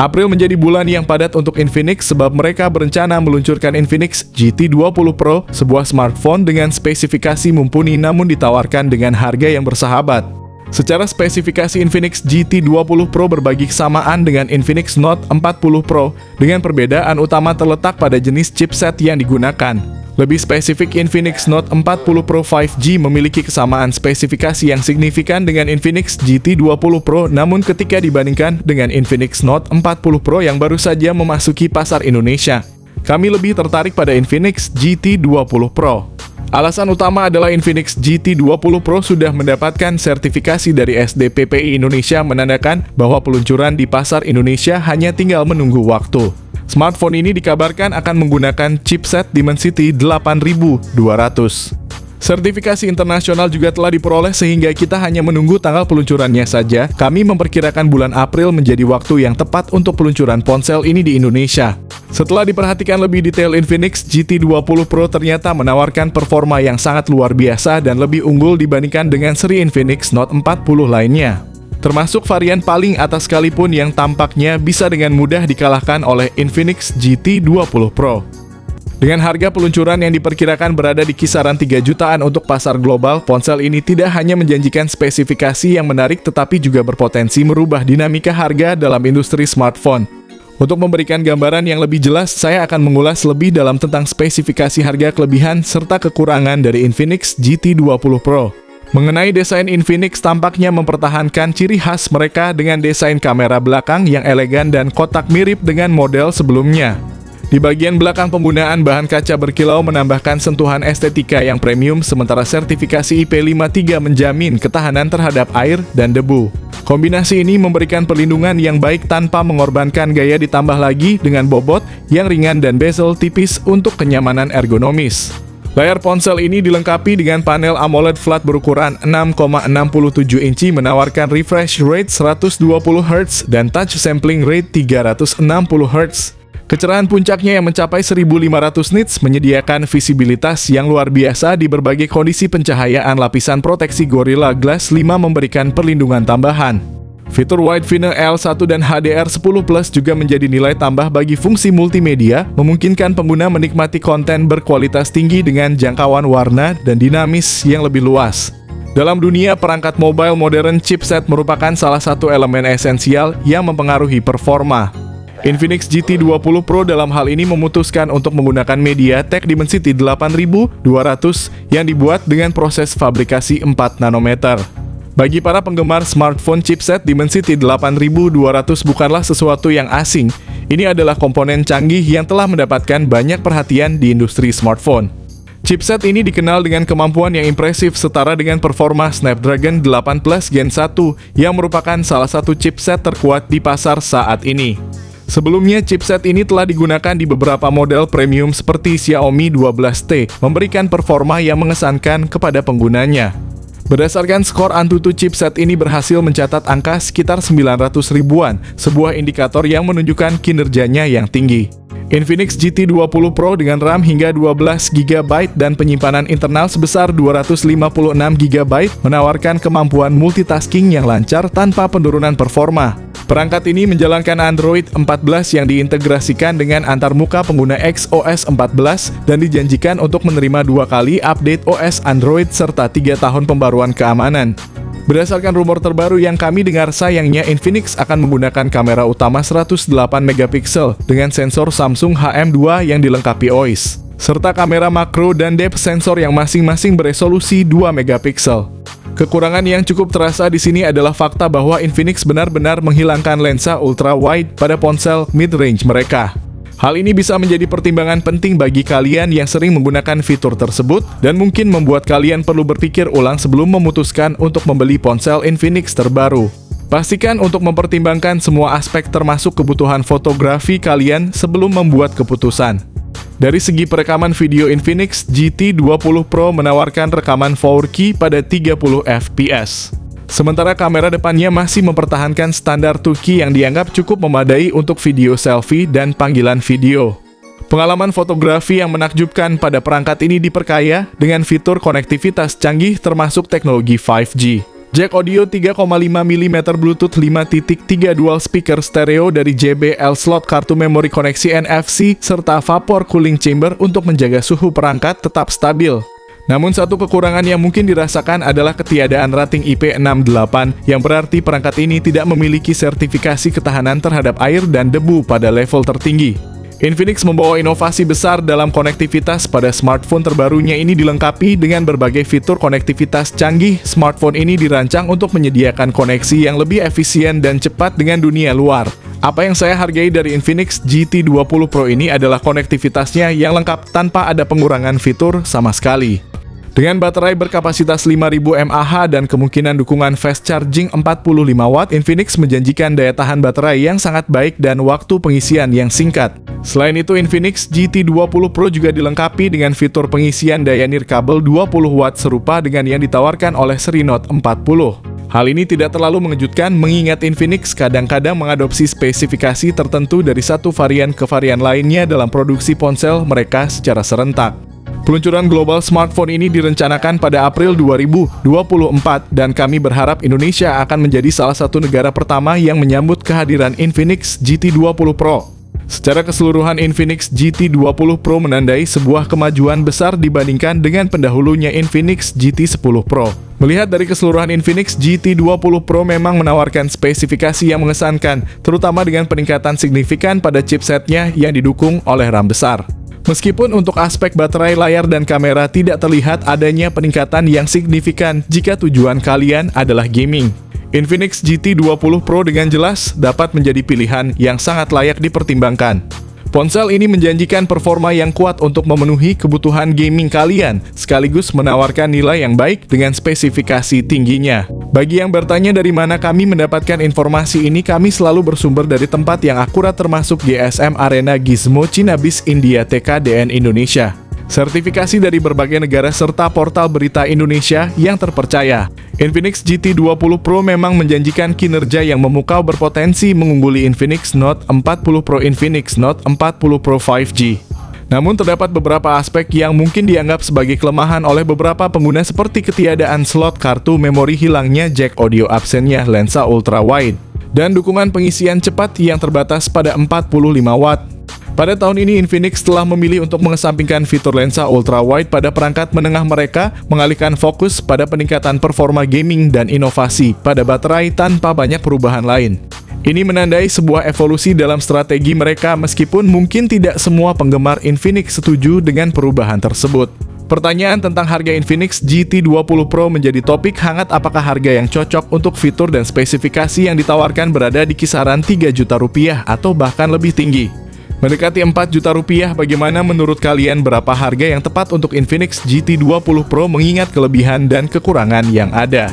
April menjadi bulan yang padat untuk Infinix sebab mereka berencana meluncurkan Infinix GT20 Pro, sebuah smartphone dengan spesifikasi mumpuni namun ditawarkan dengan harga yang bersahabat. Secara spesifikasi Infinix GT20 Pro berbagi kesamaan dengan Infinix Note 40 Pro, dengan perbedaan utama terletak pada jenis chipset yang digunakan. Lebih spesifik, Infinix Note 40 Pro 5G memiliki kesamaan spesifikasi yang signifikan dengan Infinix GT20 Pro, namun ketika dibandingkan dengan Infinix Note 40 Pro yang baru saja memasuki pasar Indonesia, kami lebih tertarik pada Infinix GT20 Pro. Alasan utama adalah Infinix GT20 Pro sudah mendapatkan sertifikasi dari SDPPI Indonesia menandakan bahwa peluncuran di pasar Indonesia hanya tinggal menunggu waktu. Smartphone ini dikabarkan akan menggunakan chipset Dimensity 8200. Sertifikasi internasional juga telah diperoleh sehingga kita hanya menunggu tanggal peluncurannya saja. Kami memperkirakan bulan April menjadi waktu yang tepat untuk peluncuran ponsel ini di Indonesia. Setelah diperhatikan lebih detail, Infinix GT20 Pro ternyata menawarkan performa yang sangat luar biasa dan lebih unggul dibandingkan dengan seri Infinix Note 40 lainnya. Termasuk varian paling atas sekalipun yang tampaknya bisa dengan mudah dikalahkan oleh Infinix GT20 Pro. Dengan harga peluncuran yang diperkirakan berada di kisaran 3 jutaan untuk pasar global, ponsel ini tidak hanya menjanjikan spesifikasi yang menarik tetapi juga berpotensi merubah dinamika harga dalam industri smartphone. Untuk memberikan gambaran yang lebih jelas, saya akan mengulas lebih dalam tentang spesifikasi harga kelebihan serta kekurangan dari Infinix GT20 Pro. Mengenai desain, Infinix tampaknya mempertahankan ciri khas mereka dengan desain kamera belakang yang elegan dan kotak mirip dengan model sebelumnya. Di bagian belakang, penggunaan bahan kaca berkilau menambahkan sentuhan estetika yang premium, sementara sertifikasi IP53 menjamin ketahanan terhadap air dan debu. Kombinasi ini memberikan perlindungan yang baik tanpa mengorbankan gaya, ditambah lagi dengan bobot yang ringan dan bezel tipis untuk kenyamanan ergonomis. Layar ponsel ini dilengkapi dengan panel AMOLED flat berukuran 6,67 inci menawarkan refresh rate 120 Hz dan touch sampling rate 360 Hz. Kecerahan puncaknya yang mencapai 1500 nits menyediakan visibilitas yang luar biasa di berbagai kondisi pencahayaan. Lapisan proteksi Gorilla Glass 5 memberikan perlindungan tambahan. Fitur Wide Finder L1 dan HDR10 Plus juga menjadi nilai tambah bagi fungsi multimedia, memungkinkan pengguna menikmati konten berkualitas tinggi dengan jangkauan warna dan dinamis yang lebih luas. Dalam dunia perangkat mobile modern, chipset merupakan salah satu elemen esensial yang mempengaruhi performa. Infinix GT20 Pro dalam hal ini memutuskan untuk menggunakan MediaTek Dimensity 8200 yang dibuat dengan proses fabrikasi 4 nanometer. Bagi para penggemar smartphone, chipset Dimensity 8200 bukanlah sesuatu yang asing. Ini adalah komponen canggih yang telah mendapatkan banyak perhatian di industri smartphone. Chipset ini dikenal dengan kemampuan yang impresif setara dengan performa Snapdragon 8 Plus Gen 1 yang merupakan salah satu chipset terkuat di pasar saat ini. Sebelumnya, chipset ini telah digunakan di beberapa model premium seperti Xiaomi 12T, memberikan performa yang mengesankan kepada penggunanya. Berdasarkan skor Antutu, chipset ini berhasil mencatat angka sekitar 900 ribuan, sebuah indikator yang menunjukkan kinerjanya yang tinggi. Infinix GT20 Pro dengan RAM hingga 12 GB dan penyimpanan internal sebesar 256 GB menawarkan kemampuan multitasking yang lancar tanpa penurunan performa. Perangkat ini menjalankan Android 14 yang diintegrasikan dengan antarmuka pengguna XOS 14 dan dijanjikan untuk menerima 2 kali update OS Android serta 3 tahun pembaruan keamanan. Berdasarkan rumor terbaru yang kami dengar, sayangnya Infinix akan menggunakan kamera utama 108 MP dengan sensor Samsung HM2 yang dilengkapi OIS, serta kamera makro dan depth sensor yang masing-masing beresolusi 2 MP. Kekurangan yang cukup terasa di sini adalah fakta bahwa Infinix benar-benar menghilangkan lensa ultra wide pada ponsel mid-range mereka. Hal ini bisa menjadi pertimbangan penting bagi kalian yang sering menggunakan fitur tersebut dan mungkin membuat kalian perlu berpikir ulang sebelum memutuskan untuk membeli ponsel Infinix terbaru. Pastikan untuk mempertimbangkan semua aspek termasuk kebutuhan fotografi kalian sebelum membuat keputusan. Dari segi perekaman video, Infinix GT20 Pro menawarkan rekaman 4K pada 30 fps. Sementara kamera depannya masih mempertahankan standar 2K yang dianggap cukup memadai untuk video selfie dan panggilan video. Pengalaman fotografi yang menakjubkan pada perangkat ini diperkaya dengan fitur konektivitas canggih termasuk teknologi 5G. Jack audio 3,5 mm Bluetooth 5.3 dual speaker stereo dari JBL, slot kartu memori koneksi NFC, serta vapor cooling chamber untuk menjaga suhu perangkat tetap stabil. Namun satu kekurangan yang mungkin dirasakan adalah ketiadaan rating IP68, yang berarti perangkat ini tidak memiliki sertifikasi ketahanan terhadap air dan debu pada level tertinggi. Infinix membawa inovasi besar dalam konektivitas pada smartphone terbarunya ini, dilengkapi dengan berbagai fitur konektivitas canggih. Smartphone ini dirancang untuk menyediakan koneksi yang lebih efisien dan cepat dengan dunia luar. Apa yang saya hargai dari Infinix GT20 Pro ini adalah konektivitasnya yang lengkap tanpa ada pengurangan fitur sama sekali. Dengan baterai berkapasitas 5000 mAh dan kemungkinan dukungan fast charging 45 Watt, Infinix menjanjikan daya tahan baterai yang sangat baik dan waktu pengisian yang singkat. Selain itu, Infinix GT20 Pro juga dilengkapi dengan fitur pengisian daya nirkabel 20 Watt serupa dengan yang ditawarkan oleh seri Note 40. Hal ini tidak terlalu mengejutkan mengingat Infinix kadang-kadang mengadopsi spesifikasi tertentu dari satu varian ke varian lainnya dalam produksi ponsel mereka secara serentak. Peluncuran global smartphone ini direncanakan pada April 2024 dan kami berharap Indonesia akan menjadi salah satu negara pertama yang menyambut kehadiran Infinix GT20 Pro. Secara keseluruhan, Infinix GT20 Pro menandai sebuah kemajuan besar dibandingkan dengan pendahulunya Infinix GT10 Pro. Melihat dari keseluruhan, Infinix GT20 Pro memang menawarkan spesifikasi yang mengesankan, terutama dengan peningkatan signifikan pada chipsetnya yang didukung oleh RAM besar. Meskipun untuk aspek baterai, layar, dan kamera tidak terlihat adanya peningkatan yang signifikan jika tujuan kalian adalah gaming, Infinix GT20 Pro dengan jelas dapat menjadi pilihan yang sangat layak dipertimbangkan. Ponsel ini menjanjikan performa yang kuat untuk memenuhi kebutuhan gaming kalian, sekaligus menawarkan nilai yang baik dengan spesifikasi tingginya. Bagi yang bertanya dari mana kami mendapatkan informasi ini, kami selalu bersumber dari tempat yang akurat termasuk GSM Arena Gizmo Cinabis India TKDN Indonesia. Sertifikasi dari berbagai negara serta portal berita Indonesia yang terpercaya. Infinix GT20 Pro memang menjanjikan kinerja yang memukau, berpotensi mengungguli Infinix Note 40 Pro, Infinix Note 40 Pro 5G. Namun terdapat beberapa aspek yang mungkin dianggap sebagai kelemahan oleh beberapa pengguna, seperti ketiadaan slot kartu memori, hilangnya jack audio, absennya lensa ultra wide, dan dukungan pengisian cepat yang terbatas pada 45 Watt. Pada tahun ini, Infinix telah memilih untuk mengesampingkan fitur lensa ultra wide pada perangkat menengah mereka, mengalihkan fokus pada peningkatan performa gaming dan inovasi pada baterai tanpa banyak perubahan lain. Ini menandai sebuah evolusi dalam strategi mereka, meskipun mungkin tidak semua penggemar Infinix setuju dengan perubahan tersebut. Pertanyaan tentang harga Infinix GT20 Pro menjadi topik hangat. Apakah harga yang cocok untuk fitur dan spesifikasi yang ditawarkan berada di kisaran 3 juta rupiah atau bahkan lebih tinggi? Mendekati 4 juta rupiah, bagaimana menurut kalian? Berapa harga yang tepat untuk Infinix GT20 Pro mengingat kelebihan dan kekurangan yang ada?